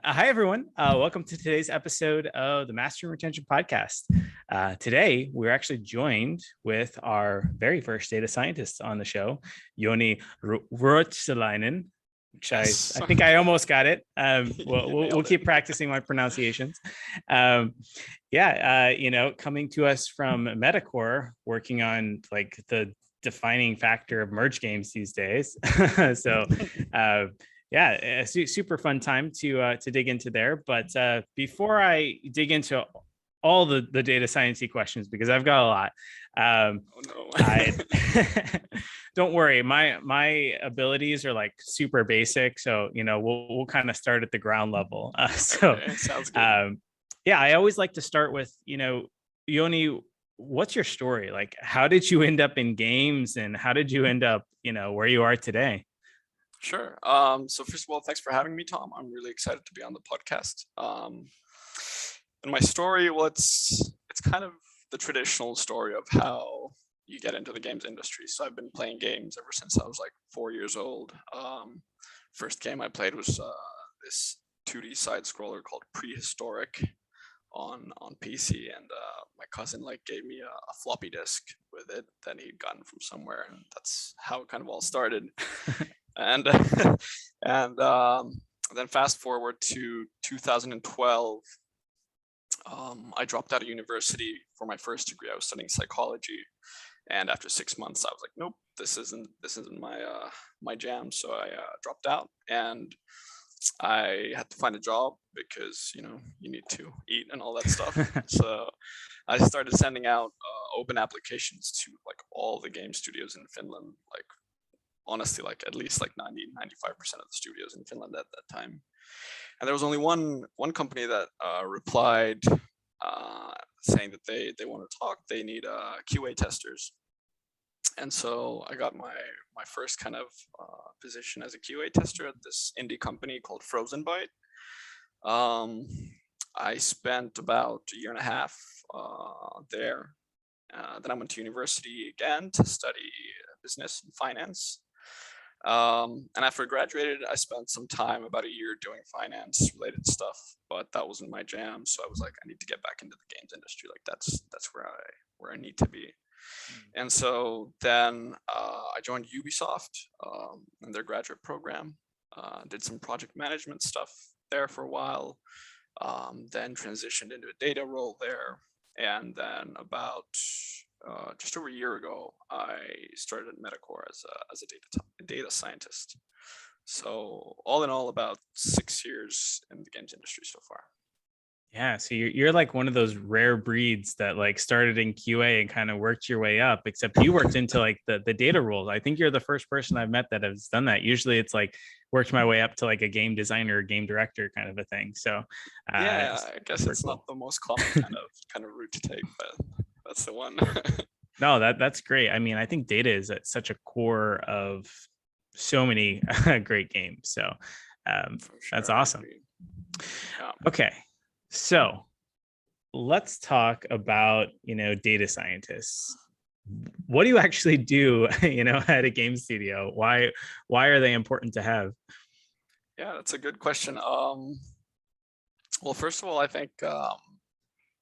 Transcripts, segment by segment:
Hi, everyone. Welcome to today's episode of the Mastering Retention Podcast. Today, we're actually joined with our very first data scientist on the show, Joni Ruotsalainen, which Yes. I think I almost got it. We'll Nailed keep it. practicing my pronunciations. Coming to us from Metacore, working on like the defining factor of merge games these days. Super fun time to dig into there. But before I dig into all the data sciencey questions, because I've got a lot, Oh no. don't worry, my abilities are like super basic, so we'll kind of start at the ground level. Okay, sounds good. I always like to start with Yoni, what's your story? Like, how did you end up in games, and how did you end up where you are today? Sure. So first of all, thanks for having me, Tom. I'm really excited to be on the podcast. And my story, well, it's kind of the traditional story of how you get into the games industry. So I've been playing games ever since I was like 4 years old. First game I played was this 2D side scroller called Prehistoric on PC, and my cousin like gave me a floppy disk with it that he'd gotten from somewhere, and that's how it kind of all started. And and then fast forward to 2012, I dropped out of university for my first degree. I was studying psychology, and after 6 months, I was like, nope, this isn't my jam. So I dropped out, and I had to find a job because you need to eat and all that stuff. So I started sending out open applications to like all the game studios in Finland, like honestly, like at least like 90-95% of the studios in Finland at that time. And there was only one company that replied saying that they want to talk. They need QA testers. And so I got my first kind of position as a QA tester at this indie company called Frozen Byte. I spent about a year and a half there. Then I went to university again to study business and finance. And after I graduated, I spent some time, about a year, doing finance related stuff, but that wasn't my jam. So I was like, I need to get back into the games industry. Like that's where I need to be. And so then I joined Ubisoft in their graduate program, did some project management stuff there for a while, then transitioned into a data role there. And then about just over a year ago, I started at Metacore as a data scientist. So all in all, about 6 years in the games industry so far. Yeah, so you're like one of those rare breeds that like started in QA and kind of worked your way up, except you worked into like the data roles. I think you're the first person I've met that has done that. Usually it's like worked my way up to like a game designer or game director kind of a thing. So yeah, I guess it's not the most common kind of route to take, but that's the one. No, that's great. I mean, I think data is at such a core of so many great games. So that's awesome. Yeah. Okay. So let's talk about, data scientists. What do you actually do, at a game studio? Why are they important to have? Yeah, that's a good question. Well, first of all, I think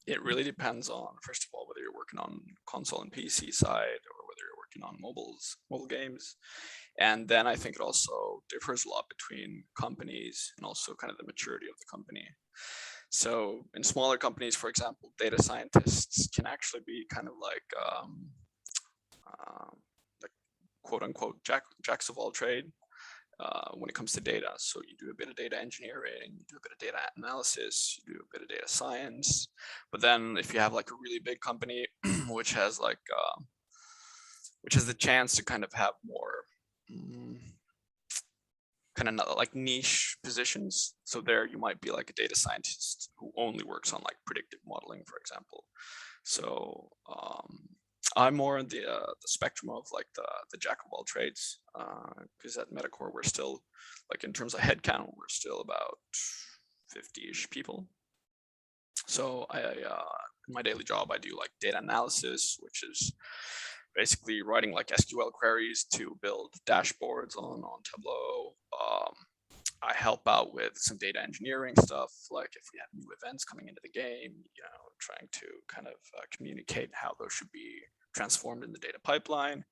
it really depends on, first of all, whether you're working on console and PC side or whether you're working on mobile games. And then I think it also differs a lot between companies and also kind of the maturity of the company. So in smaller companies, for example, data scientists can actually be kind of like quote unquote jacks of all trade when it comes to data. So you do a bit of data engineering, you do a bit of data analysis, you do a bit of data science. But then if you have like a really big company, which has the chance to kind of have more kind of like niche positions. So there you might be like a data scientist who only works on like predictive modeling, for example. So I'm more on the spectrum of like the jack of all trades, because at Metacore we're still, like in terms of headcount, we're still about 50-ish people. So in my daily job, I do like data analysis, which is basically writing like SQL queries to build dashboards on Tableau. I help out with some data engineering stuff, like if we have new events coming into the game, trying to kind of communicate how those should be transformed in the data pipeline.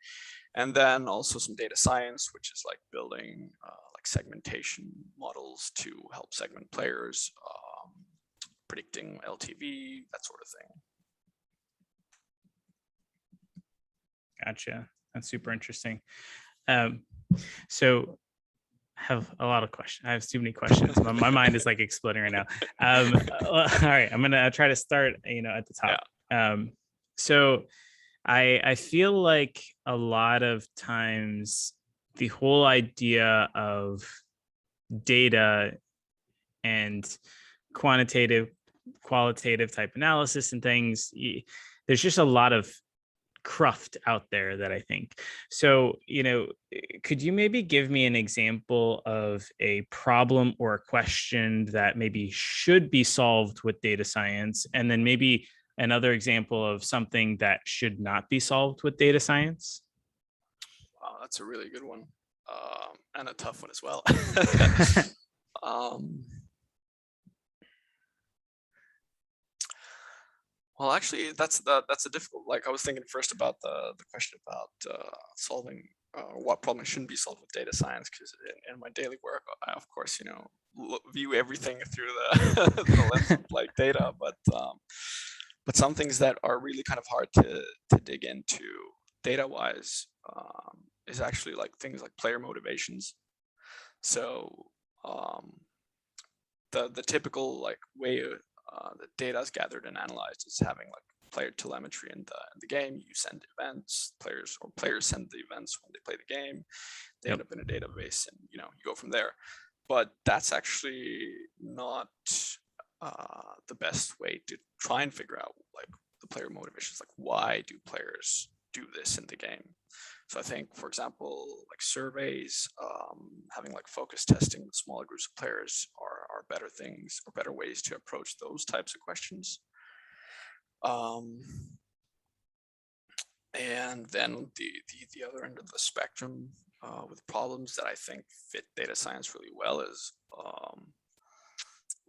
And then also some data science, which is like building like segmentation models to help segment players, predicting LTV, that sort of thing. Gotcha. That's super interesting. So I have a lot of questions. I have too many questions. My mind is like exploding right now. All right, I'm gonna try to start, at the top. Yeah. So I feel like a lot of times the whole idea of data and qualitative type analysis and things, there's just a lot of cruft out there that I think. So, could you maybe give me an example of a problem or a question that maybe should be solved with data science, and then maybe another example of something that should not be solved with data science? Wow, that's a really good one, and a tough one as well. Well, actually, that's a difficult. Like, I was thinking first about the question about solving what problem shouldn't be solved with data science, because in my daily work, I of course view everything through the, the lens of like data, but some things that are really kind of hard to dig into data wise is actually like things like player motivations. So the typical like way the data is gathered and analyzed is having like player telemetry in the game. You send events, players send the events when they play the game. They end up in a database, and you go from there. But that's actually not the best way to try and figure out like the player motivations. Like, why do players do this in the game? So I think, for example, like surveys, having like focus testing with smaller groups of players are better things, or better ways to approach those types of questions. And then the other end of the spectrum with problems that I think fit data science really well is,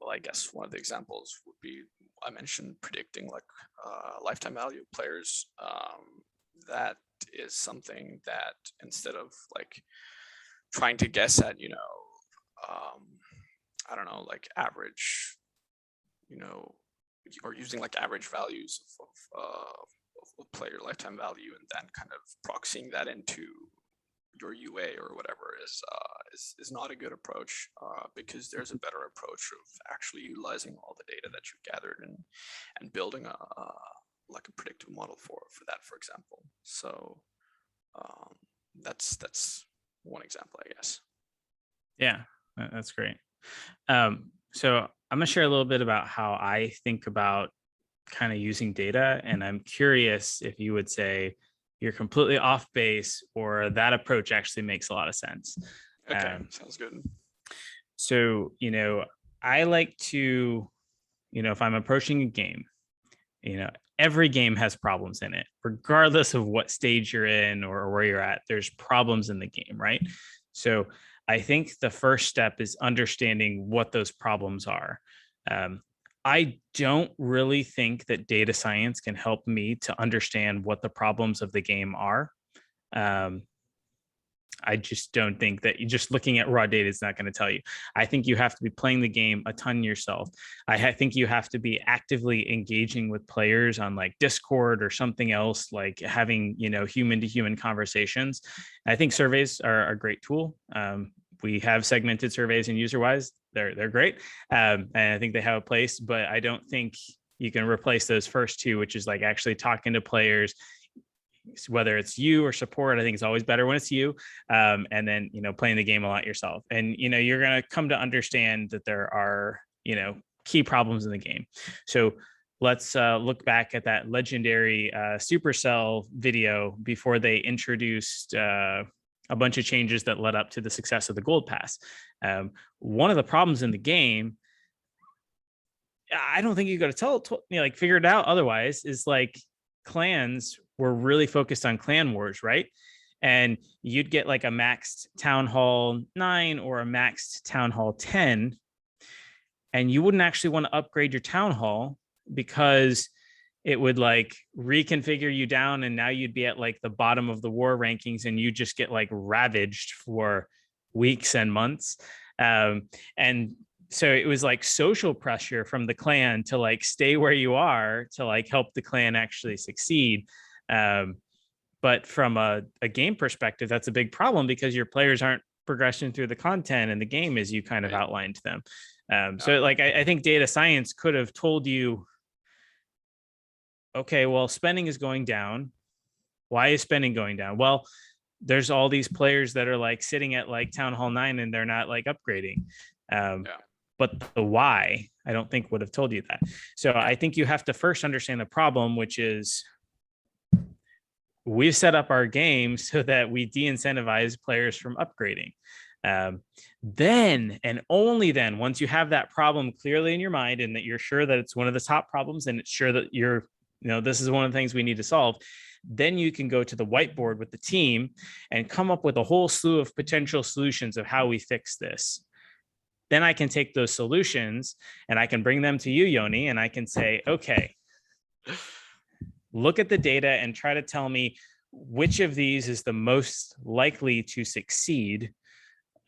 well, I guess one of the examples would be, I mentioned predicting like lifetime value of players. That is something that instead of like trying to guess at, I don't know, like average, or using like average values of player lifetime value, and then kind of proxying that into your UA or whatever is not a good approach, because there's a better approach of actually utilizing all the data that you've gathered and building like a predictive model for that, for example. So that's one example, I guess. Yeah, that's great. So I'm gonna share a little bit about how I think about kind of using data, and I'm curious if you would say you're completely off base or that approach actually makes a lot of sense. Okay, sounds good. So, I like to, if I'm approaching a game, every game has problems in it, regardless of what stage you're in or where you're at. There's problems in the game, right? So I think the first step is understanding what those problems are. I don't really think that data science can help me to understand what the problems of the game are. I just don't think that you just looking at raw data is not going to tell you. I think you have to be playing the game a ton yourself. I think you have to be actively engaging with players on like Discord or something else, like having, human to human conversations. I think surveys are a great tool. We have segmented surveys and user-wise, they're great. And I think they have a place, but I don't think you can replace those first two, which is like actually talking to players, whether it's you or support. I think it's always better when it's you. And then, playing the game a lot yourself. And, you're going to come to understand that there are, key problems in the game. So let's look back at that legendary Supercell video before they introduced a bunch of changes that led up to the success of the Gold Pass. One of the problems in the game, I don't think you got to figure it out otherwise, is like clans were really focused on clan wars, right? and you'd get like a maxed Town Hall 9 or a maxed Town Hall 10, and you wouldn't actually want to upgrade your Town Hall because it would like reconfigure you down, and now you'd be at like the bottom of the war rankings, and you just get like ravaged for weeks and months. And so it was like social pressure from the clan to like stay where you are to like help the clan actually succeed. But from a game perspective, that's a big problem because your players aren't progressing through the content and the game as you kind of outlined them. So like I think data science could have told you, okay, well, spending is going down. Why is spending going down? Well, there's all these players that are like sitting at like Town Hall 9 and they're not like upgrading. But the why, I don't think would have told you that. So I think you have to first understand the problem, which is we set up our game so that we de-incentivize players from upgrading. Then and only then, once you have that problem clearly in your mind and that you're sure that it's one of the top problems and it's sure that you're, this is one of the things we need to solve, then you can go to the whiteboard with the team and come up with a whole slew of potential solutions of how we fix this. Then I can take those solutions and I can bring them to you, Joni, and I can say, okay, look at the data and try to tell me which of these is the most likely to succeed.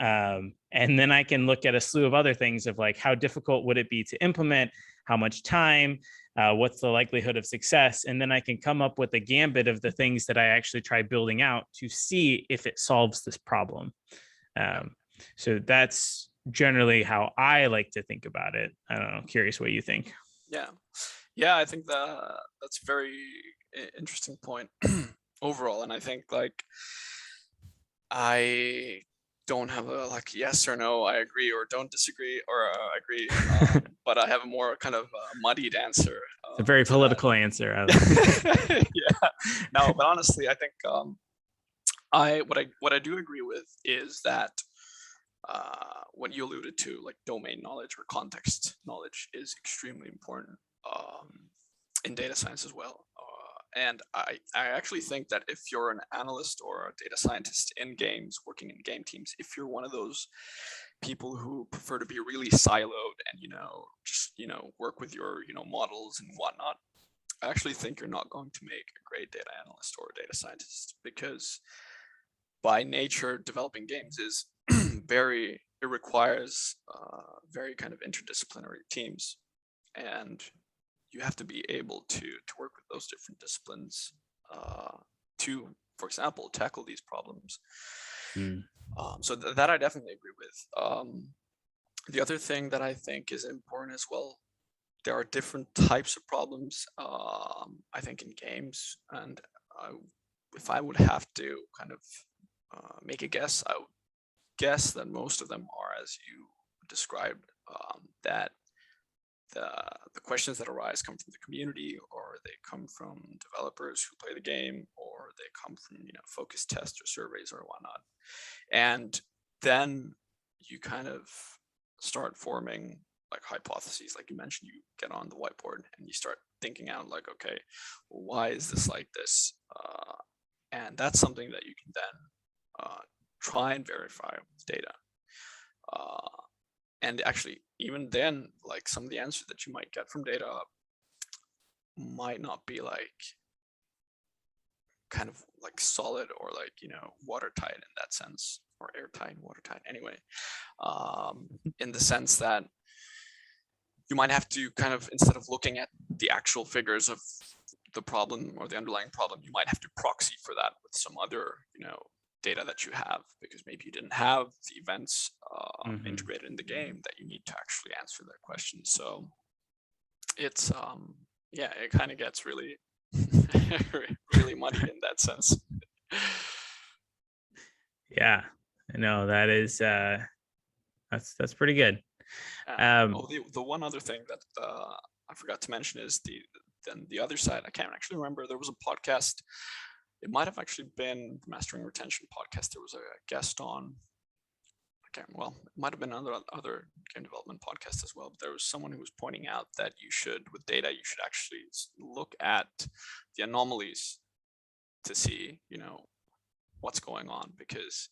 And then I can look at a slew of other things of like, how difficult would it be to implement, how much time, what's the likelihood of success? And then I can come up with a gambit of the things that I actually try building out to see if it solves this problem. So that's generally how I like to think about it. I don't know, curious what you think. Yeah, I think that's a very interesting point overall. And I think like I don't have a like yes or no, I agree or don't disagree or agree, but I have a more kind of muddied answer. It's a very political answer. Yeah, no, but honestly, I think what I do agree with is that what you alluded to, like domain knowledge or context knowledge, is extremely important in data science as well. And I actually think that if you're an analyst or a data scientist in games, working in game teams, if you're one of those people who prefer to be really siloed and, just, work with your, models and whatnot, I actually think you're not going to make a great data analyst or a data scientist, because by nature, developing games is it requires very kind of interdisciplinary teams. And you have to be able to work with those different disciplines to, for example, tackle these problems. So that I definitely agree with. The other thing that I think is important as well, there are different types of problems, I think, in games. And if I would have to kind of make a guess, I would guess that most of them are, as you described, that the questions that arise come from the community, or they come from developers who play the game, or they come from focus tests or surveys or whatnot. And then you kind of start forming like hypotheses, like you mentioned. You get on the whiteboard and you start thinking out like, okay, well, why is this like this? And that's something that you can then try and verify with data. And actually, even then, like some of the answers that you might get from data might not be like kind of like solid or like, watertight in that sense, or airtight, watertight anyway, in the sense that you might have to kind of, instead of looking at the actual figures of the problem or the underlying problem, you might have to proxy for that with some other, data that you have, because maybe you didn't have the events integrated in the game that you need to actually answer that question. So it's it kind of gets really really muddy in that sense. Yeah, I know that is that's pretty good. The one other thing that I forgot to mention is the other side. I can't actually remember. There was a podcast. It might have actually been the Mastering Retention podcast. There was a guest on. It might have been other game development podcast as well. But there was someone who was pointing out that with data, you should actually look at the anomalies to see, what's going on, because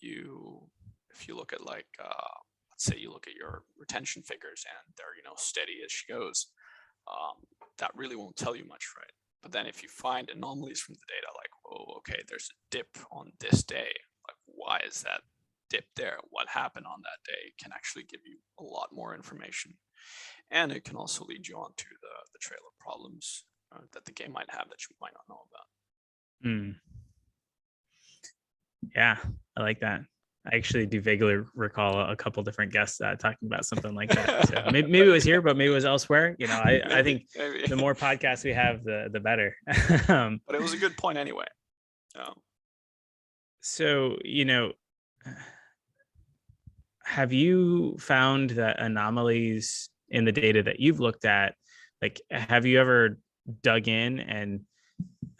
if you look at like let's say you look at your retention figures and they're steady as she goes, that really won't tell you much, right? But then if you find anomalies from the data, like, oh, okay, there's a dip on this day, like why is that dip there? What happened on that day can actually give you a lot more information. And it can also lead you on to the trail of problems that the game might have that you might not know about. Yeah, I like that. I actually do vaguely recall a couple different guests talking about something like that. So maybe it was here, but maybe it was elsewhere. I think maybe. The more podcasts we have, the better. But it was a good point anyway. So, have you found that anomalies in the data that you've looked at, like, have you ever dug in and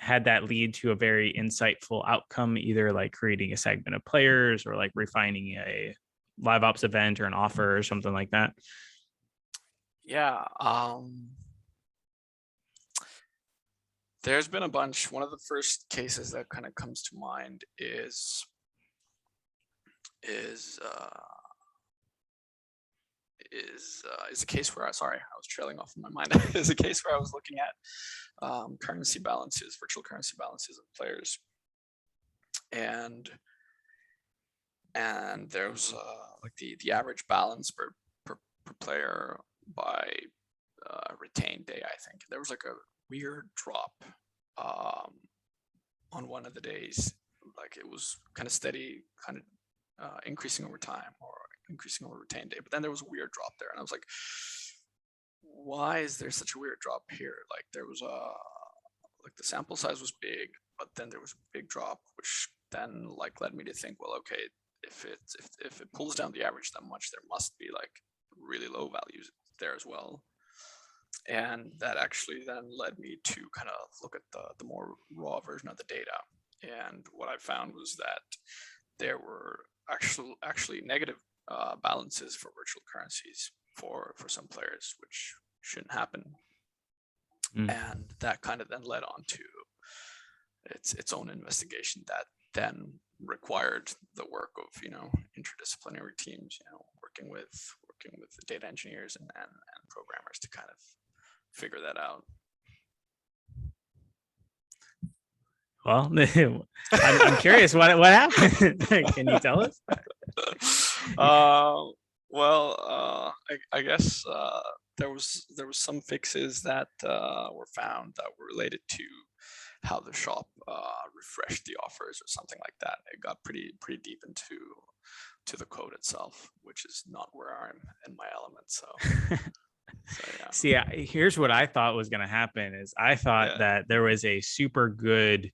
had that lead to a very insightful outcome, either like creating a segment of players or like refining a live ops event or an offer or something like that? Yeah. There's been a bunch. One of the first cases that kind of comes to mind is a case where I was trailing off in my mind. Is a case where I was looking at currency balances, virtual currency balances of players, and there was like the average balance per player by retained day. I think there was like a weird drop on one of the days. Like it was kind of steady, kind of increasing over time or increasing over retained day, but then there was a weird drop there, and I was like, why is there such a weird drop here? Like there was like the sample size was big, but then there was a big drop, which then like led me to think, well, okay, if it pulls down the average that much, there must be like really low values there as well. And that actually then led me to kind of look at the more raw version of the data. And what I found was that there were actually negative balances for virtual currencies for some players, which shouldn't happen. And that kind of then led on to its own investigation that then required the work of interdisciplinary teams, working with the data engineers and programmers to kind of figure that out. Well, I'm curious what happened. Can you tell us? I guess there was some fixes that were found that were related to how the shop refreshed the offers or something like that. It got pretty deep into the code itself, which is not where I'm in my element. So yeah. See, here's what I thought was going to happen is I thought that there was a super good,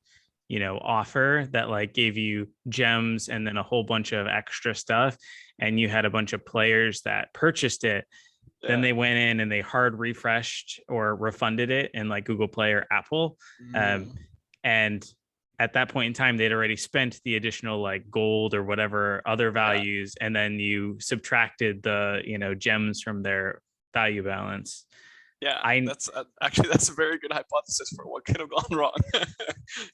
offer that like gave you gems and then a whole bunch of extra stuff. And you had a bunch of players that purchased it. Yeah. Then they went in and they hard refreshed or refunded it in like Google Play or Apple. And at that point in time, they'd already spent the additional like gold or whatever other values. And then you subtracted the, gems from their value balance. Yeah, that's a very good hypothesis for what could have gone wrong.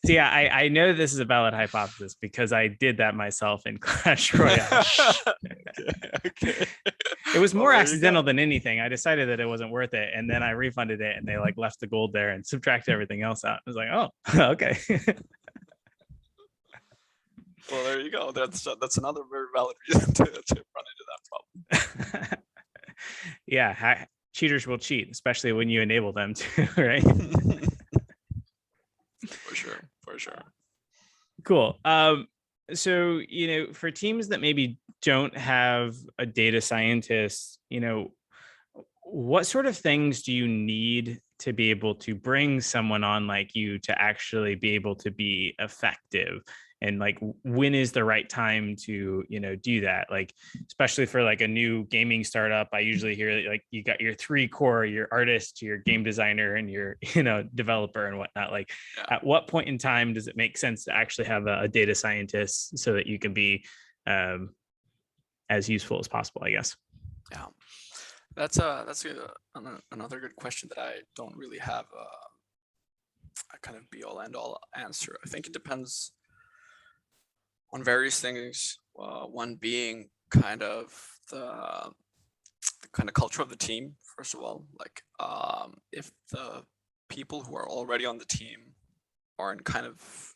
See, I know this is a valid hypothesis because I did that myself in Clash Royale. Okay. It was more accidental than anything. I decided that it wasn't worth it, and then I refunded it, and they like left the gold there and subtracted everything else out. I was like, oh, okay. Well, there you go. That's another very valid reason to run into that problem. Yeah, cheaters will cheat, especially when you enable them to, right? For sure. Cool. So, for teams that maybe don't have a data scientist, what sort of things do you need to be able to bring someone on like you to actually be able to be effective? And like, when is the right time to, do that? Like, especially for like a new gaming startup, I usually hear like you got your 3 core, your artist, your game designer, and your, developer and whatnot. Like, at what point in time does it make sense to actually have a data scientist so that you can be as useful as possible, I guess? Yeah, that's another good question that I don't really have a kind of be all end all answer. I think it depends on various things. One being kind of the kind of culture of the team. First of all, like if the people who are already on the team aren't kind of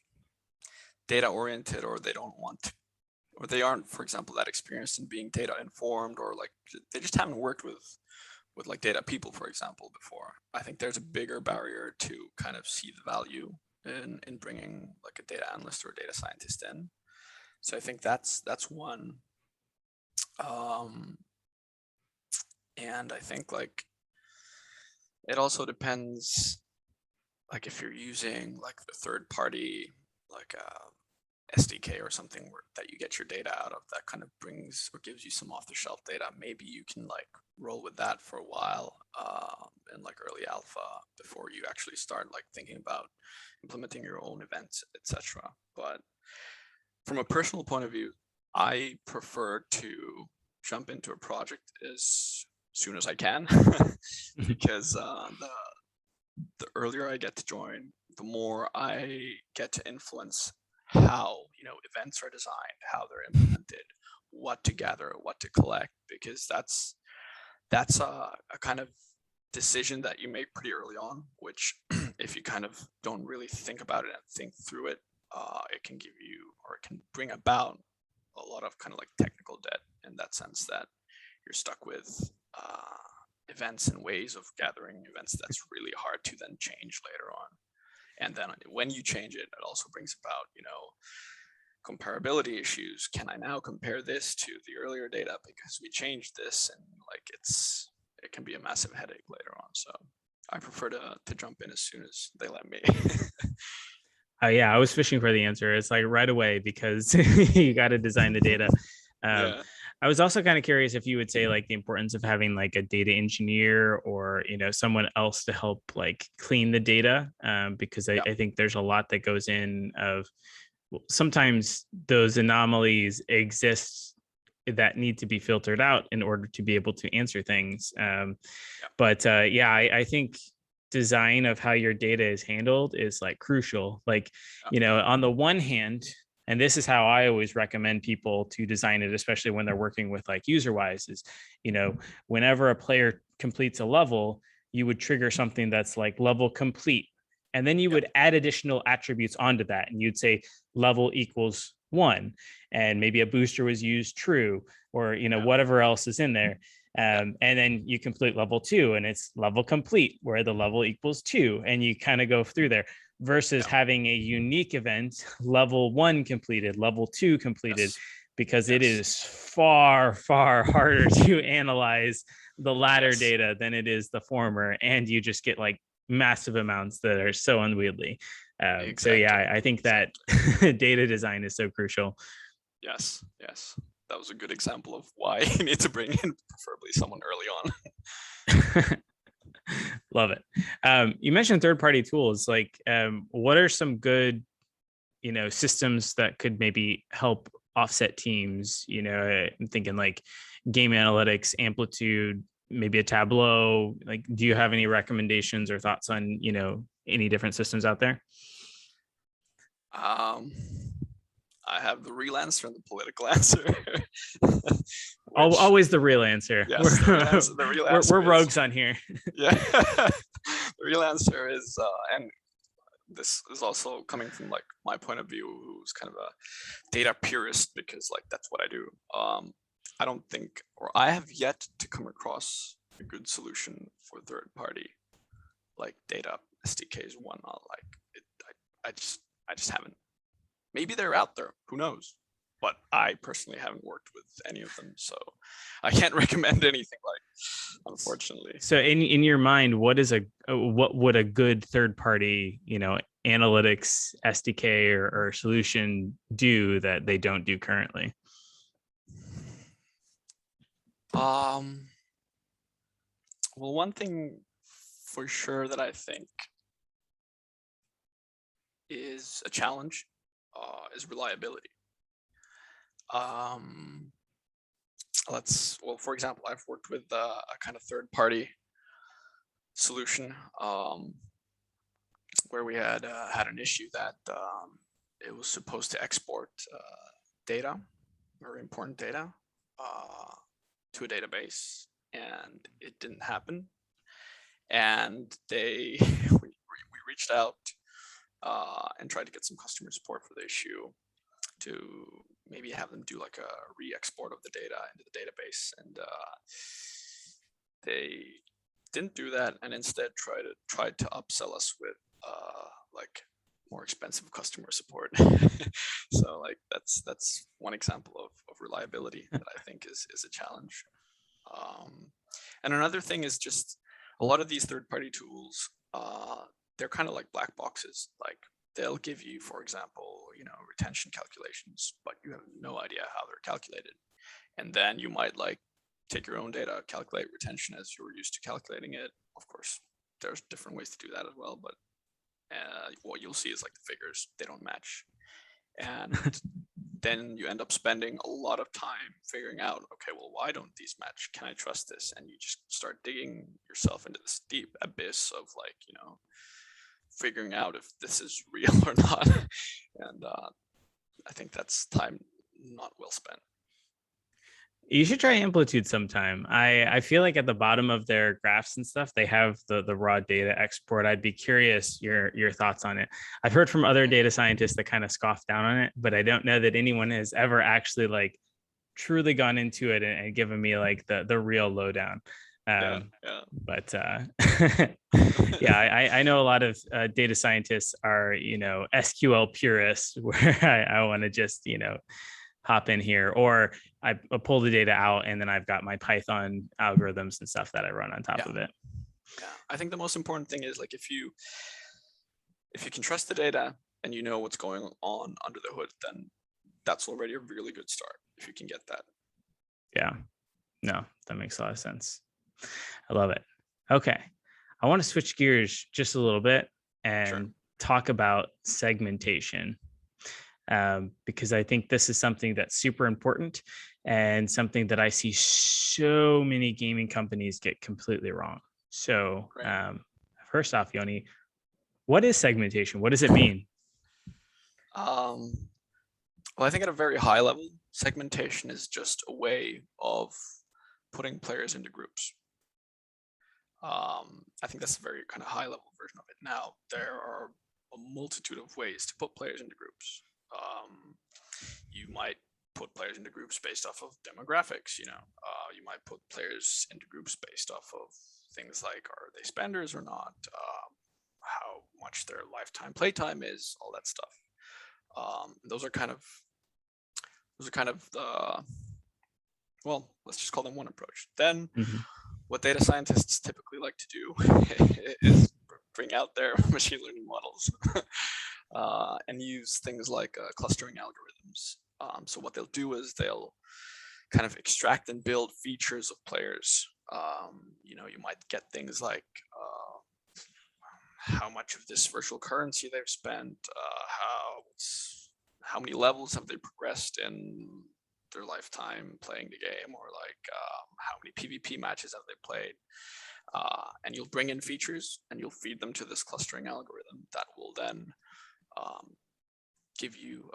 data oriented, or they don't want to, or they aren't, for example, that experienced in being data informed, or like they just haven't worked with like data people, for example, before. I think there's a bigger barrier to kind of see the value in bringing like a data analyst or a data scientist in. So I think that's one. And I think like it also depends, like if you're using like the third party, like SDK or something that you get your data out of, that kind of brings or gives you some off the shelf data, maybe you can like roll with that for a while in like early alpha before you actually start like thinking about implementing your own events, etc. But from a personal point of view, I prefer to jump into a project as soon as I can because the earlier I get to join, the more I get to influence how events are designed, how they're implemented, what to gather, what to collect, because that's a kind of decision that you make pretty early on, which if you kind of don't really think about it and think through it, it can give you, or it can bring about a lot of kind of like technical debt, in that sense that you're stuck with events and ways of gathering events that's really hard to then change later on. And then when you change it, it also brings about, comparability issues. Can I now compare this to the earlier data because we changed this? And like it can be a massive headache later on. So I prefer to jump in as soon as they let me. Yeah, I was fishing for the answer. It's like right away because you got to design the data. Yeah. I was also kind of curious if you would say like the importance of having like a data engineer or someone else to help like clean the data, because I think there's a lot that goes in of sometimes those anomalies exist that need to be filtered out in order to be able to answer things. But I think design of how your data is handled is like crucial. Like, on the one hand, and this is how I always recommend people to design it, especially when they're working with like user-wise, is, whenever a player completes a level, you would trigger something that's like level complete. And then you would add additional attributes onto that. And you'd say level equals 1. And maybe a booster was used true, or, whatever else is in there. And then you complete level 2 and it's level complete, where the level equals 2. And you kind of go through there versus having a unique event, level 1 completed, level 2 completed, because it is far, far harder to analyze the latter data than it is the former. And you just get like massive amounts that are so unwieldy. So yeah, I think that data design is so crucial. Yes. That was a good example of why you need to bring in preferably someone early on. Love it. You mentioned third-party tools. Like, what are some good, systems that could maybe help offset teams? I'm thinking like game analytics, Amplitude, maybe a Tableau. Like, do you have any recommendations or thoughts on, any different systems out there? I have the real answer and the political answer. Always the real answer. Yes, the real answer. We're rogues on here. Yeah, the real answer is, and this is also coming from like my point of view, who's kind of a data purist, because like that's what I do. I don't think, or I have yet to come across a good solution for third party like data SDKs. One, like it, I just haven't. Maybe they're out there, who knows? But I personally haven't worked with any of them, so I can't recommend anything, like, unfortunately. So in your mind, what would a good third party, analytics SDK or solution do that they don't do currently? Well, one thing for sure that I think is a challenge is reliability. For example, I've worked with a kind of third party solution where we had an issue that it was supposed to export data, very important data, to a database, and it didn't happen. And we reached out and tried to get some customer support for the issue to maybe have them do like a re-export of the data into the database, and they didn't do that, and instead tried to upsell us with like more expensive customer support. So like that's one example of reliability that I think is a challenge. And another thing is just a lot of these third-party tools, they're kind of like black boxes. Like they'll give you, for example, retention calculations, but you have no idea how they're calculated. And then you might like take your own data, calculate retention as you were used to calculating it. Of course, there's different ways to do that as well, but what you'll see is like the figures, they don't match. And then you end up spending a lot of time figuring out, okay, well, why don't these match? Can I trust this? And you just start digging yourself into this deep abyss of like, figuring out if this is real or not. And I think that's time not well spent. You should try Amplitude sometime. I feel like at the bottom of their graphs and stuff, they have the raw data export. I'd be curious your thoughts on it. I've heard from other data scientists that kind of scoff down on it, but I don't know that anyone has ever actually like truly gone into it and given me like the real lowdown. But yeah, I know a lot of data scientists are, SQL purists where I want to just, hop in here, or I pull the data out and then I've got my Python algorithms and stuff that I run on top of it. Yeah, I think the most important thing is like if you can trust the data and you know what's going on under the hood, then that's already a really good start if you can get that. Yeah, no, that makes a lot of sense. I love it. Okay, I want to switch gears just a little bit and talk about segmentation. Because I think this is something that's super important and something that I see so many gaming companies get completely wrong. So first off, Joni, what is segmentation? What does it mean? Well, I think at a very high level, segmentation is just a way of putting players into groups. I think that's a very kind of high level version of it. Now, there are a multitude of ways to put players into groups. You might put players into groups based off of demographics. You might put players into groups based off of things like, are they spenders or not? How much their lifetime playtime is, all that stuff. Those are kind of well, let's just call them one approach. Then what data scientists typically like to do is bring out their machine learning models and use things like clustering algorithms. So what they'll do is they'll kind of extract and build features of players. You might get things like how much of this virtual currency they've spent, how many levels have they progressed in their lifetime playing the game, or like how many PvP matches have they played. And you'll bring in features and you'll feed them to this clustering algorithm that will then give you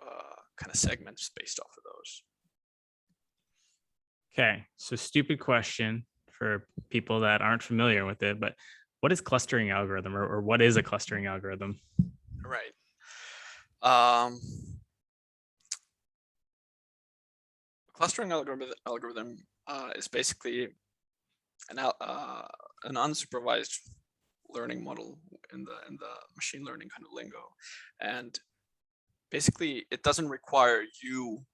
kind of segments based off of those. Okay, so stupid question for people that aren't familiar with it, but what is clustering algorithm, or what is a clustering algorithm? Right. Clustering algorithm is basically an unsupervised learning model in the machine learning kind of lingo, and basically it doesn't require you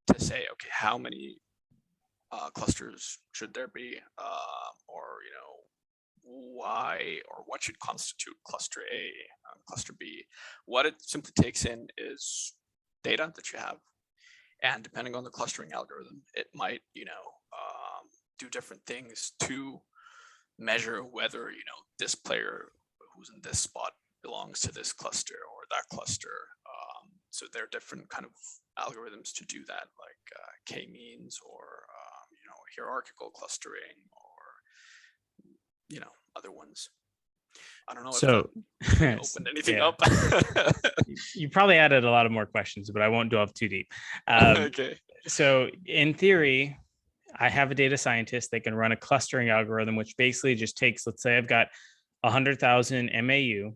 to say, okay, how many clusters should there be, or why or what should constitute cluster A, cluster B. What it simply takes in is data that you have, and depending on the clustering algorithm, it might do different things to measure whether this player who's in this spot belongs to this cluster or that cluster. So there are different kind of algorithms to do that, like k-means, or hierarchical clustering, or other ones. I don't know if So that really opened anything yeah. up. You probably added a lot of more questions, but I won't delve too deep. Okay. So in theory, I have a data scientist that can run a clustering algorithm, which basically just takes, let's say I've got 100,000 MAU,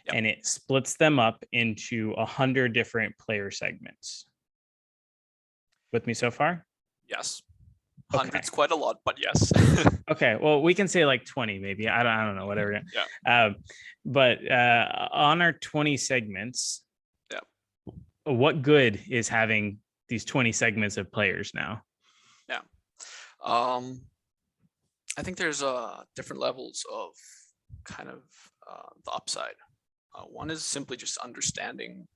Yep. and it splits them up into 100 different player segments. With me so far? Yes. Okay. 100's quite a lot, but yes. Okay. Well, we can say like 20, maybe. I don't know, whatever. Yeah. But on our 20 segments, Yeah. what good is having these 20 segments of players now? Yeah. I think there's different levels of kind of the upside. One is simply just understanding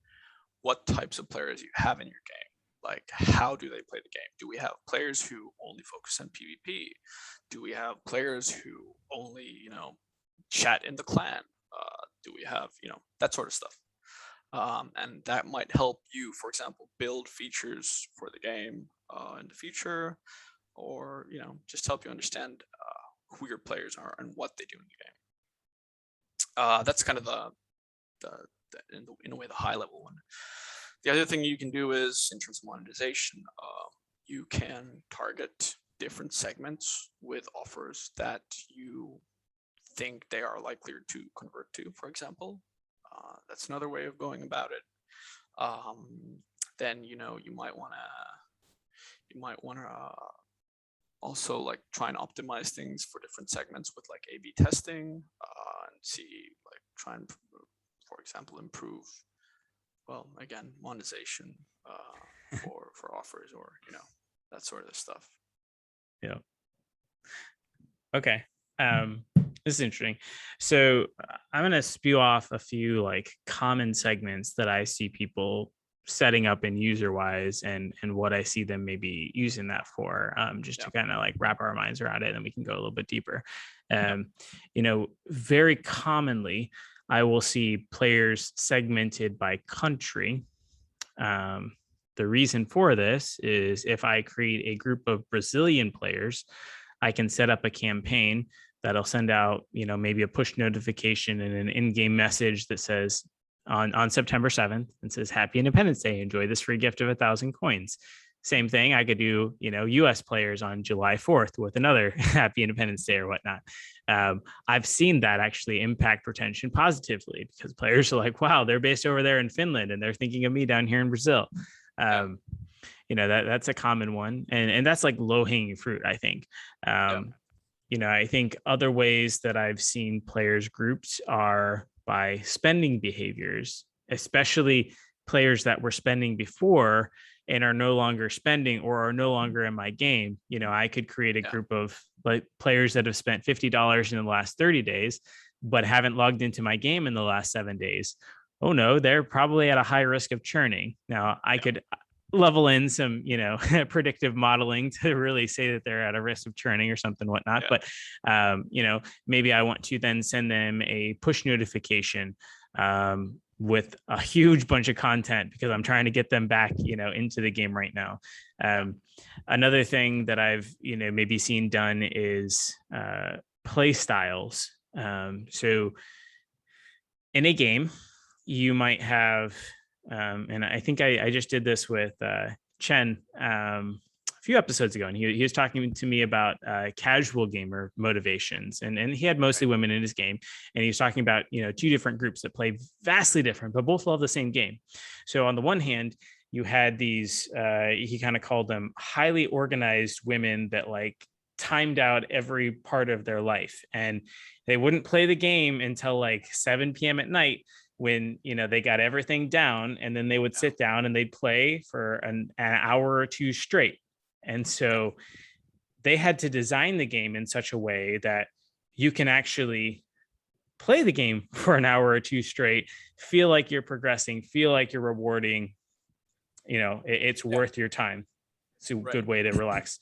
what types of players you have in your game. Like, how do they play the game? Do we have players who only focus on PvP? Do we have players who only, chat in the clan? Do we have, that sort of stuff? And that might help you, for example, build features for the game in the future, or just help you understand who your players are and what they do in the game. That's kind of the in a way the high level one. The other thing you can do is, in terms of monetization, you can target different segments with offers that you think they are likely to convert to, for example. That's another way of going about it. Then you might want to also like try and optimize things for different segments with like A/B testing, and see, like, try and, for example, improve, well, again, monetization for offers, or that sort of stuff. Yeah. Okay. This is interesting. So I'm going to spew off a few like common segments that I see people setting up in user wise, and what I see them maybe using that for, just to kind of like wrap our minds around it, and we can go a little bit deeper. Very commonly I will see players segmented by country. The reason for this is if I create a group of Brazilian players, I can set up a campaign that'll send out, maybe a push notification and an in-game message that says on September 7th, and says, Happy Independence Day. Enjoy this free gift of 1,000 coins. Same thing I could do, US players on July 4th with another Happy Independence Day or whatnot. I've seen that actually impact retention positively, because players are like, wow, they're based over there in Finland and they're thinking of me down here in Brazil. That's a common one. And that's like low hanging fruit, I think. I think other ways that I've seen players grouped are by spending behaviors, especially players that were spending before and are no longer spending or are no longer in my game. I could create a group of like players that have spent $50 in the last 30 days, but haven't logged into my game in the last 7 days. Oh no, they're probably at a high risk of churning. Now I could level in some, predictive modeling to really say that they're at a risk of churning or something, whatnot. But, maybe I want to then send them a push notification with a huge bunch of content, because I'm trying to get them back, into the game right now. Another thing that I've, maybe seen done is play styles. So in a game, you might have, and I think I just did this with Chen a few episodes ago, and he was talking to me about casual gamer motivations, and he had mostly women in his game, and he was talking about two different groups that play vastly different but both love the same game. So on the one hand, you had these he kind of called them highly organized women that like timed out every part of their life, and they wouldn't play the game until like 7 p.m. at night, when they got everything down, and then they would sit down and they'd play for an hour or two straight. And so they had to design the game in such a way that you can actually play the game for an hour or two straight, feel like you're progressing, feel like you're rewarding, it's worth your time. It's a good way to relax.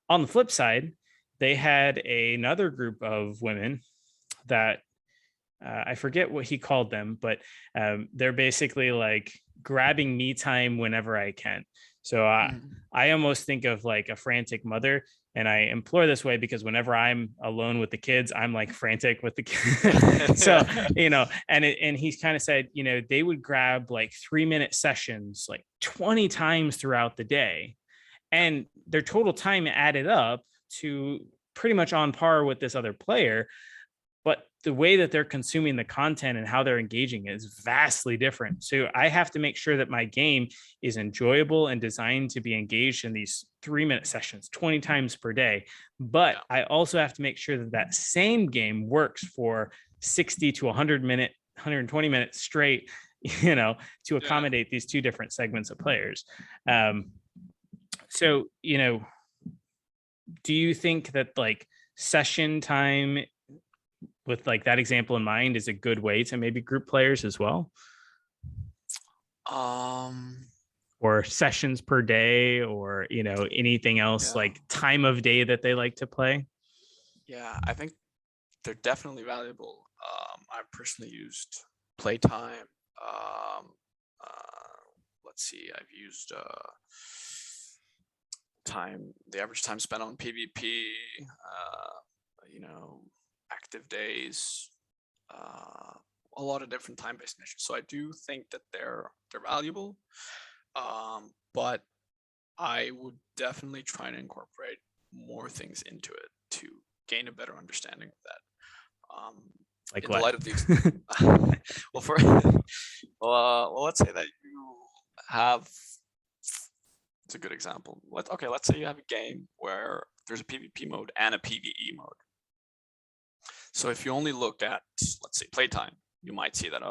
On the flip side, they had another group of women that I forget what he called them, but they're basically like grabbing me time whenever I can. So I almost think of like a frantic mother And I implore this way because whenever I'm alone with the kids, I'm like frantic with the kids. So, and he's kind of said, they would grab like 3-minute sessions, like 20 times throughout the day. And their total time added up to pretty much on par with this other player. But the way that they're consuming the content and how they're engaging is vastly different. So I have to make sure that my game is enjoyable and designed to be engaged in these 3-minute sessions 20 times per day. But I also have to make sure that that same game works for 60 to 100-minute, 120 minutes straight, to accommodate these two different segments of players. So, do you think that like session time with like that example in mind is a good way to maybe group players as well? Or sessions per day, or anything else like time of day that they like to play? I think they're definitely valuable. I've personally used playtime. Let's see, I've used the average time spent on PvP, active days, a lot of different time-based measures. So I do think that they're valuable, but I would definitely try to incorporate more things into it to gain a better understanding of that. Like in what? the light of these, well, let's say that you have. It's a good example. Let's say you have a game where there's a PvP mode and a PvE mode. So if you only look at, let's say, playtime, you might see that,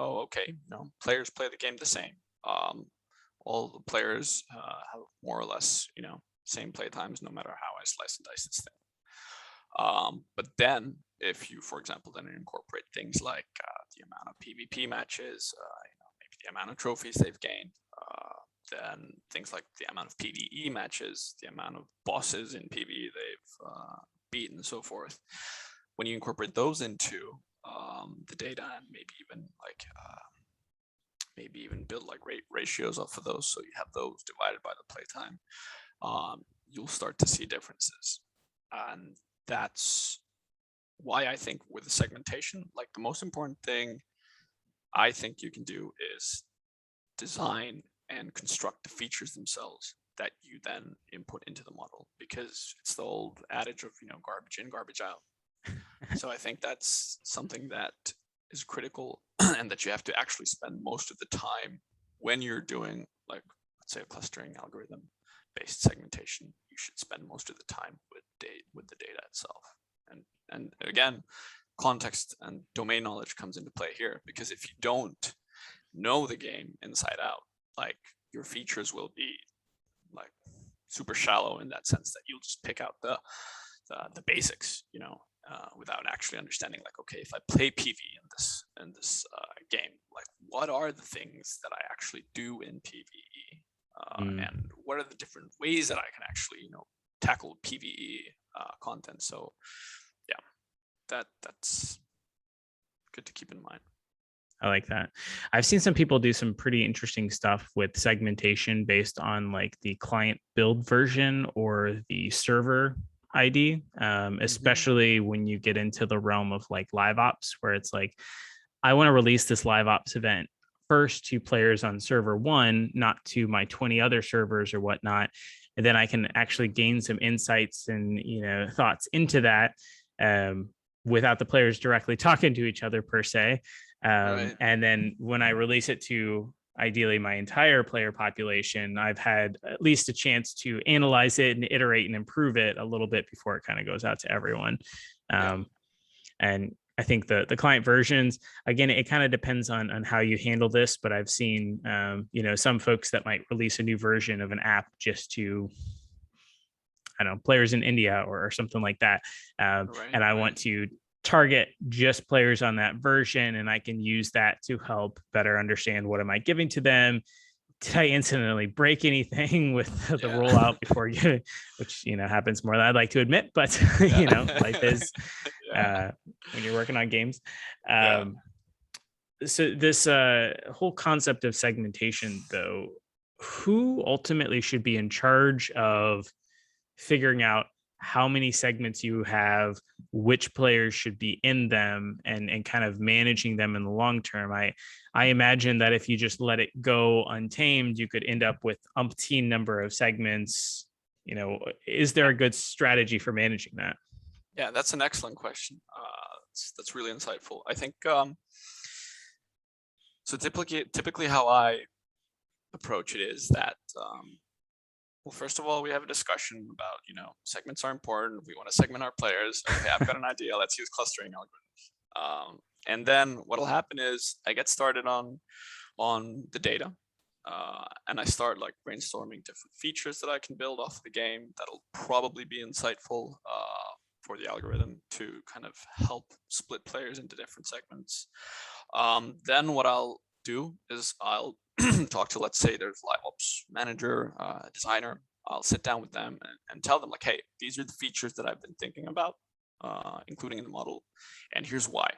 players play the game the same. All the players have more or less, same playtimes, no matter how I slice and dice this thing. But then, if you, for example, then incorporate things like the amount of PvP matches, maybe the amount of trophies they've gained, then things like the amount of PvE matches, the amount of bosses in PvE they've beaten, and so forth. When you incorporate those into the data, and maybe even build like ratios off of those, so you have those divided by the playtime, you'll start to see differences. And that's why I think with the segmentation, like the most important thing I think you can do is design and construct the features themselves that you then input into the model, because it's the old adage of garbage in, garbage out. So I think that's something that is critical, and that you have to actually spend most of the time when you're doing, like, let's say, a clustering algorithm based segmentation. You should spend most of the time with the data itself. And again, context and domain knowledge comes into play here, because if you don't know the game inside out, like, your features will be like super shallow, in that sense that you'll just pick out the basics, without actually understanding, like, okay, if I play PV in this game, like, what are the things that I actually do in PvE, and what are the different ways that I can actually tackle PvE content. So that's good to keep in mind. I like that. I've seen some people do some pretty interesting stuff with segmentation based on like the client build version or the server ID, especially when you get into the realm of like live ops, where it's like, I want to release this live ops event first to players on server 1, not to my 20 other servers or whatnot. And then I can actually gain some insights and thoughts into that, without the players directly talking to each other per se. Right. And then when I release it to ideally my entire player population, I've had at least a chance to analyze it and iterate and improve it a little bit before it kind of goes out to everyone. And I think the client versions, again, it kind of depends on how you handle this, but I've seen, some folks that might release a new version of an app just to, I don't know, players in India or something like that. And I want to target just players on that version, and I can use that to help better understand what am I giving to them. Did I incidentally break anything with the rollout before you, which happens more than I'd like to admit, but life is when you're working on games. So this whole concept of segmentation, though, who ultimately should be in charge of figuring out how many segments you have, which players should be in them, and kind of managing them in the long term. I imagine that if you just let it go untamed, you could end up with umpteen number of segments. Is there a good strategy for managing that? Yeah, that's an excellent question. That's really insightful. I think so. Typically, how I approach it is that well, first of all, we have a discussion about segments are important. We want to segment our players. Okay, I've got an idea. Let's use clustering algorithms. And then what'll happen is I get started on the data. And I start like brainstorming different features that I can build off the game that'll probably be insightful for the algorithm to kind of help split players into different segments. Then what I'll do is I'll talk to, let's say there's live ops manager, designer. I'll sit down with them and tell them like, hey, these are the features that I've been thinking about, including in the model, and here's why.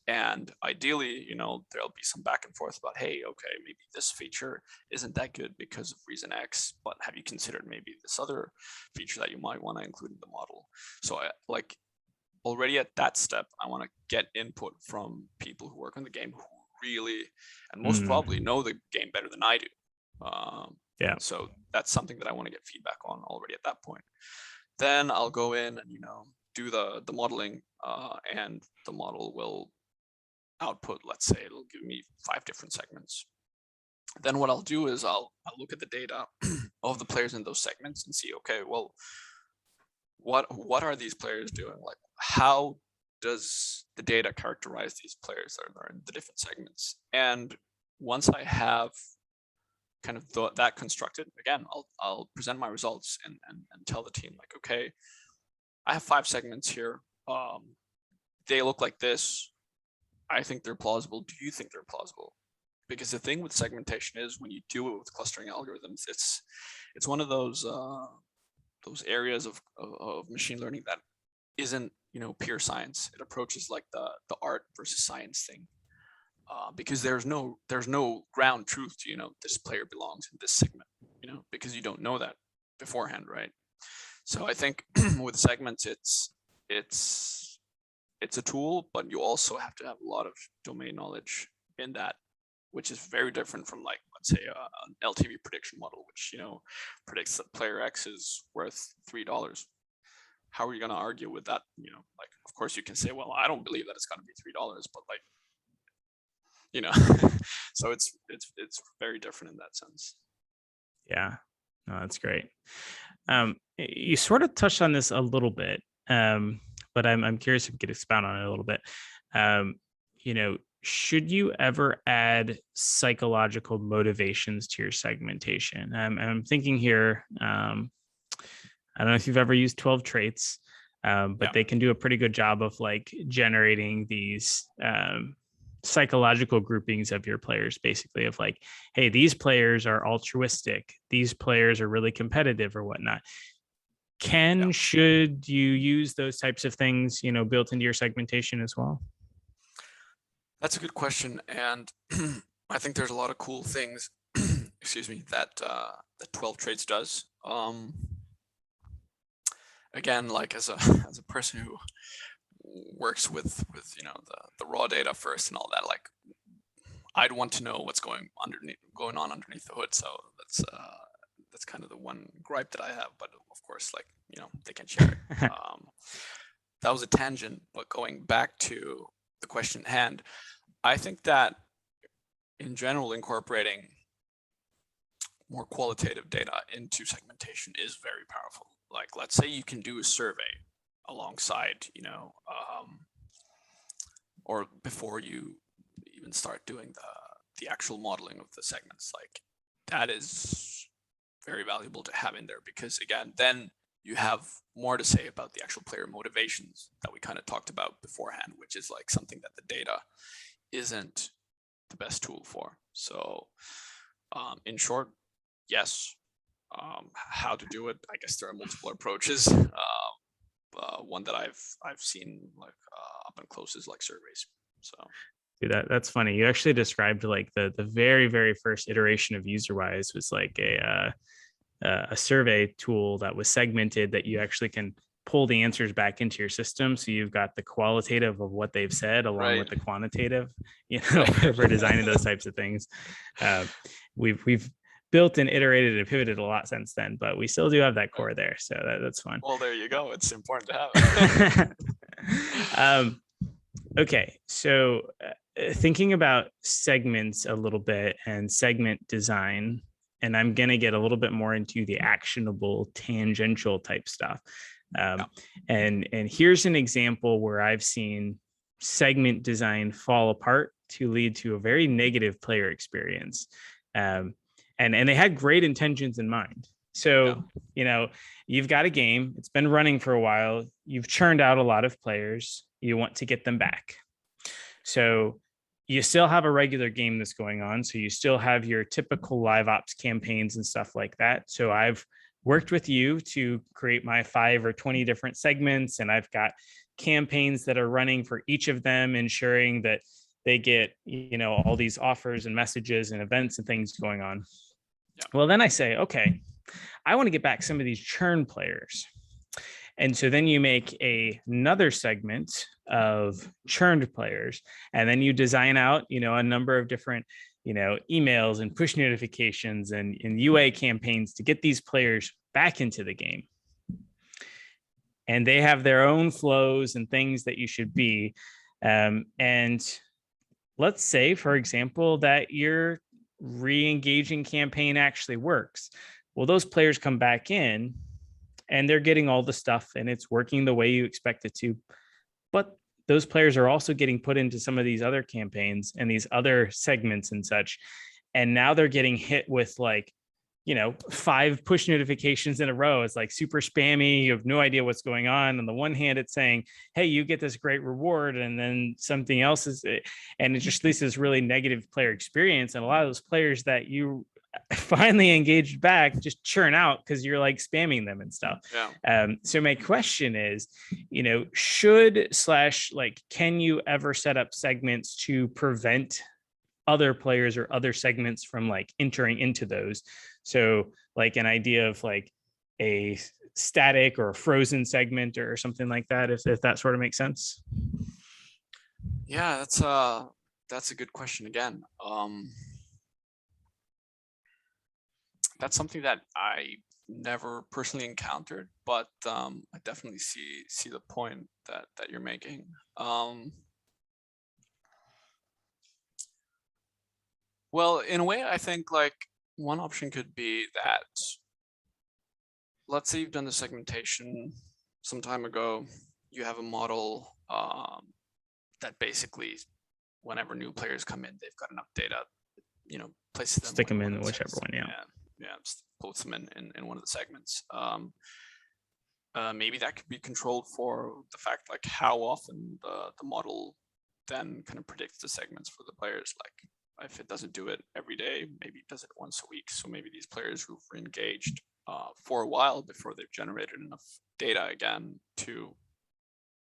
And ideally, there'll be some back and forth about, hey, okay, maybe this feature isn't that good because of reason X, but have you considered maybe this other feature that you might want to include in the model? So I like already at that step, I want to get input from people who work on the game who really and most probably know the game better than I do. Yeah. So that's something that I want to get feedback on already at that point. Then I'll go in and do the modeling, and the model will output, let's say it'll give me 5 different segments. Then what I'll do is I'll look at the data of the players in those segments and see, okay, well, what are these players doing? Like, how does the data characterize these players that are in the different segments? And once I have kind of that constructed, again, I'll present my results and tell the team like, okay, I have 5 segments here. They look like this. I think they're plausible. Do you think they're plausible? Because the thing with segmentation is when you do it with clustering algorithms, it's one of those areas of machine learning that isn't pure science. It approaches like the art versus science thing, because there's no ground truth to this player belongs in this segment, because you don't know that beforehand, right? So I think with segments, it's a tool, but you also have to have a lot of domain knowledge in that, which is very different from, like, let's say an LTV prediction model, which predicts that player X is worth $3. How are you going to argue with that? Like, of course you can say, well, I don't believe that it's going to be $3, but like, so it's very different in that sense. Yeah, no, that's great. You sort of touched on this a little bit, but I'm curious if you could expound on it a little bit. Should you ever add psychological motivations to your segmentation? I'm thinking here, I don't know if you've ever used 12 traits, but they can do a pretty good job of like generating these psychological groupings of your players, basically, of like, hey, these players are altruistic, these players are really competitive or whatnot. Should you use those types of things, built into your segmentation as well? That's a good question, and I think there's a lot of cool things, excuse me, that 12 traits does. Again, like as a person who works with the raw data first and all that, like, I'd want to know what's going on underneath the hood. So that's kind of the one gripe that I have. But of course, like, they can share it. That was a tangent, but going back to the question at hand, I think that in general, incorporating more qualitative data into segmentation is very powerful. Like, let's say you can do a survey alongside, or before you even start doing the actual modeling of the segments. Like, that is very valuable to have in there, because again, then you have more to say about the actual player motivations that we kind of talked about beforehand, which is like something that the data isn't the best tool for. So in short, yes. How to do it, I guess there are multiple approaches. One that I've seen like up and close is like surveys. So dude, that's funny. You actually described like the very, very first iteration of UserWise was like a survey tool that was segmented that you actually can pull the answers back into your system. So you've got the qualitative of what they've said along with the quantitative, for designing those types of things. We've built and iterated and pivoted a lot since then, but we still do have that core there. So that's fun. Well, there you go. It's important to have. Okay. So thinking about segments a little bit and segment design, and I'm going to get a little bit more into the actionable tangential type stuff. And here's an example where I've seen segment design fall apart to lead to a very negative player experience. And they had great intentions in mind. So, you've got a game, it's been running for a while, you've churned out a lot of players, you want to get them back. So you still have a regular game that's going on. So you still have your typical live ops campaigns and stuff like that. So I've worked with you to create my 5 or 20 different segments, and I've got campaigns that are running for each of them, ensuring that they get, all these offers and messages and events and things going on. Yeah. Well, then I say, okay, I want to get back some of these churn players. And so then you make another segment of churned players, and then you design out, a number of different, emails and push notifications and UA campaigns to get these players back into the game. And they have their own flows and things that you should be. And let's say, for example, that your re-engaging campaign actually works. Well, those players come back in and they're getting all the stuff and it's working the way you expect it to. But those players are also getting put into some of these other campaigns and these other segments and such. And now they're getting hit with 5 push notifications in a row. It's like super spammy. You have no idea what's going on. On the one hand, it's saying, hey, you get this great reward. And then something else and it just leads to this really negative player experience. And a lot of those players that you finally engaged back just churn out because you're spamming them and stuff. Yeah. So my question is, can you ever set up segments to prevent other players or other segments from entering into those? So an idea of a static or a frozen segment or something like that, if that sort of makes sense. Yeah, that's a good question again. That's something that I never personally encountered, but I definitely see the point that you're making. Well, in a way, I think one option could be that, let's say you've done the segmentation some time ago, you have a model that basically, whenever new players come in, they've got enough data, places them, stick them in whichever one, yeah, puts them in one of the segments. Maybe that could be controlled for the fact how often the model then kind of predicts the segments for the players. If it doesn't do it every day, maybe it does it once a week. So maybe these players who've engaged for a while before they've generated enough data again to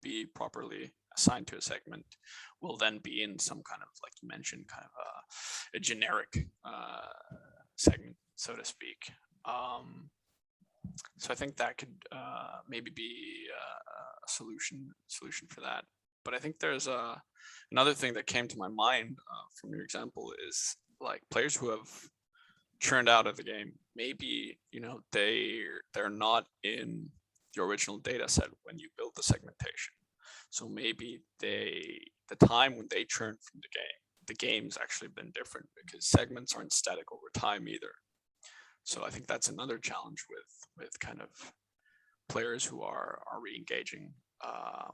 be properly assigned to a segment will then be in some kind of, like you mentioned, kind of a generic segment, so to speak. So I think that could maybe be a solution for that. But I think there's another thing that came to my mind from your example is players who have churned out of the game. Maybe they're not in the original data set when you build the segmentation. So maybe the time when they churn from the game's actually been different because segments aren't static over time either. So I think that's another challenge with kind of players who are re-engaging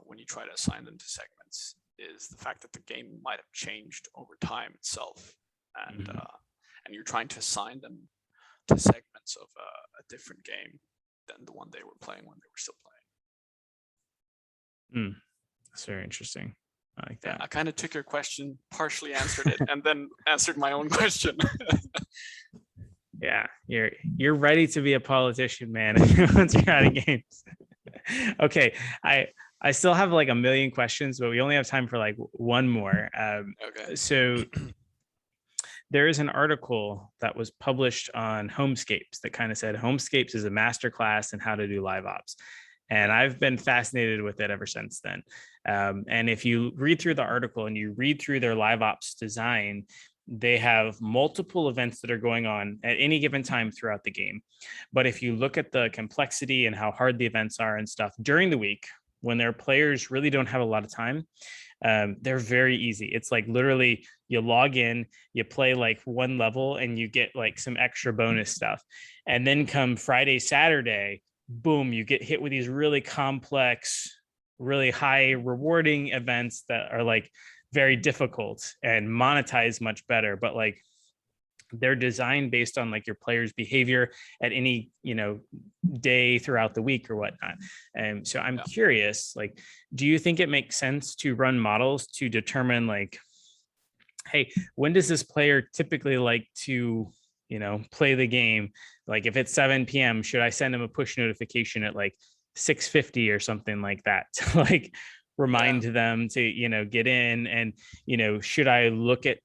when you try to assign them to segments, is the fact that the game might have changed over time itself, and and you're trying to assign them to segments of a different game than the one they were playing when they were still playing. That's very interesting. I like that. I kind of took your question, partially answered it, and then answered my own question. Yeah, you're ready to be a politician, man. Once you're out of games. Okay, I still have a million questions, but we only have time for one more. Okay. So there is an article that was published on Homescapes that kind of said Homescapes is a masterclass in how to do live ops. And I've been fascinated with it ever since then. And if you read through the article and you read through their live ops design, they have multiple events that are going on at any given time throughout the game. But if you look at the complexity and how hard the events are and stuff during the week, when their players really don't have a lot of time, they're very easy. It's like literally you log in, you play like one level and you get like some extra bonus stuff. And then come Friday, Saturday, boom, you get hit with these really complex, really high rewarding events that are like very difficult and monetize much better. But like they're designed based on like your player's behavior at any, day throughout the week or whatnot. And so I'm curious, like, do you think it makes sense to run models to determine like, hey, when does this player typically like to, play the game? Like if it's 7 p.m., should I send him a push notification at like 6:50 or something like that to like remind them to, get in? And, should I look at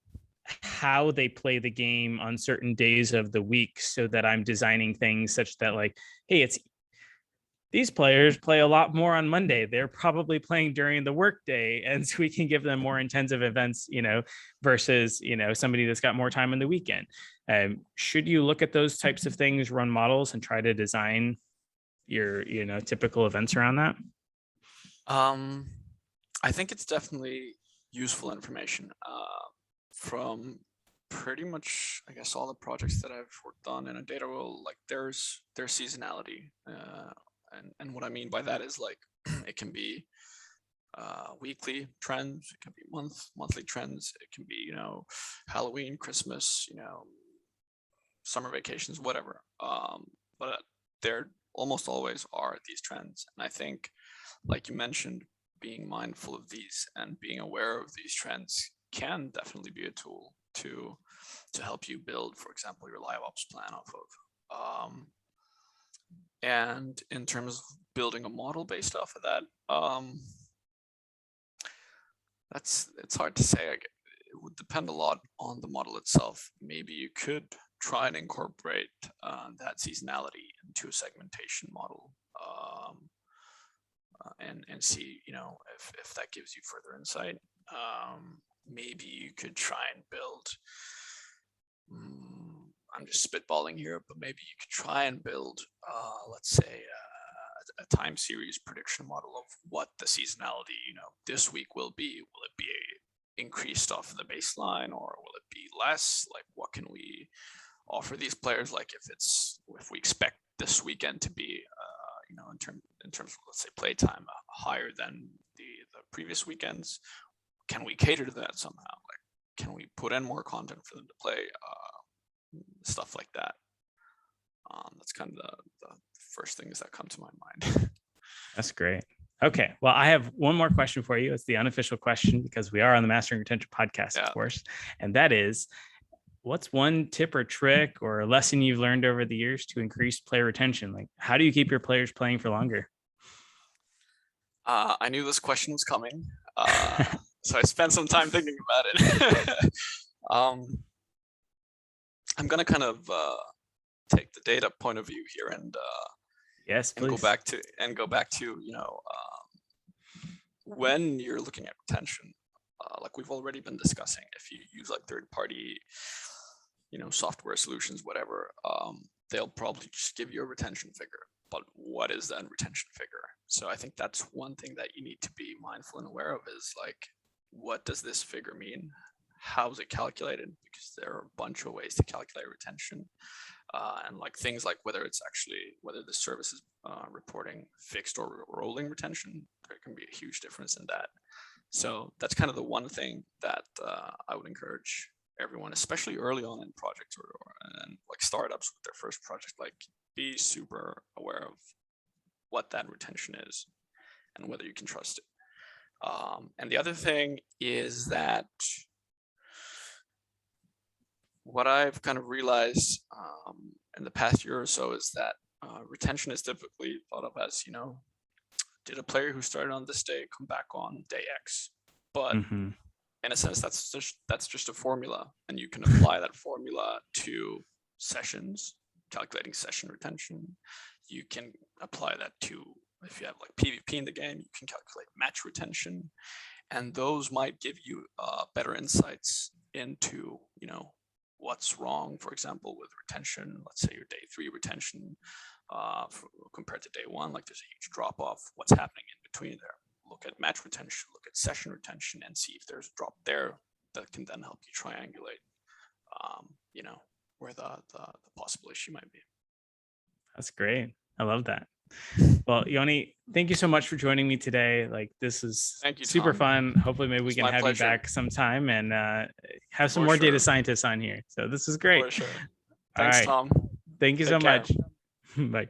how they play the game on certain days of the week so that I'm designing things such that like, hey, it's these players play a lot more on Monday. They're probably playing during the workday. And so we can give them more intensive events, versus, somebody that's got more time on the weekend. Should you look at those types of things, run models and try to design your, typical events around that? I think it's definitely useful information. From pretty much, I guess, all the projects that I've worked on in a data role, like there's seasonality. And what I mean by that is like it can be weekly trends, it can be monthly trends, it can be, Halloween, Christmas, summer vacations, whatever. But there almost always are these trends. And I think, like you mentioned, being mindful of these and being aware of these trends can definitely be a tool to help you build, for example, your live ops plan off of. And in terms of building a model based off of that, it's hard to say. It would depend a lot on the model itself. Maybe you could try and incorporate that seasonality into a segmentation model, and see, if that gives you further insight. Maybe you could try and build, I'm just spitballing here, but maybe you could try and build, let's say, a time series prediction model of what the seasonality, this week will be. Will it be increased off of the baseline, or will it be less? Like, what can we offer these players? Like, if we expect this weekend to be, in terms of, let's say, playtime higher than the previous weekends, can we cater to that somehow? Like, can we put in more content for them to play? Stuff like that. That's kind of the first things that come to my mind. That's great. Okay. Well, I have one more question for you. It's the unofficial question because we are on the Mastering Retention podcast, of course. And that is, what's one tip or trick or lesson you've learned over the years to increase player retention? Like, how do you keep your players playing for longer? I knew this question was coming. So I spent some time thinking about it. I'm going to kind of take the data point of view here and yes, and go back to when you're looking at retention, like we've already been discussing, if you use like third-party software solutions, whatever, they'll probably just give you a retention figure. But what is that retention figure? So I think that's one thing that you need to be mindful and aware of, is like, what does this figure mean? How is it calculated? Because there are a bunch of ways to calculate retention, and like things like whether the service is reporting fixed or rolling retention. There can be a huge difference in that. So that's kind of the one thing that I would encourage everyone, especially early on in projects or like startups with their first project, like be super aware of what that retention is and whether you can trust it. And the other thing is that what I've kind of realized in the past year or so is that retention is typically thought of as, did a player who started on this day come back on day X? But in a sense, that's just a formula, and you can apply that formula to sessions, calculating session retention. You can apply that to, if you have like PvP in the game, you can calculate match retention, and those might give you better insights into, what's wrong, for example, with retention. Let's say your day 3 retention compared to day 1, like there's a huge drop off. What's happening in between there? Look at match retention, look at session retention, and see if there's a drop there that can then help you triangulate, where the possible issue might be. That's great. I love that. Well, Joni, thank you so much for joining me today. Like, this is super fun. Hopefully maybe we can have you back sometime and have some more data scientists on here. So this is great. For sure. Thanks, Tom. Thank you so much. Bye.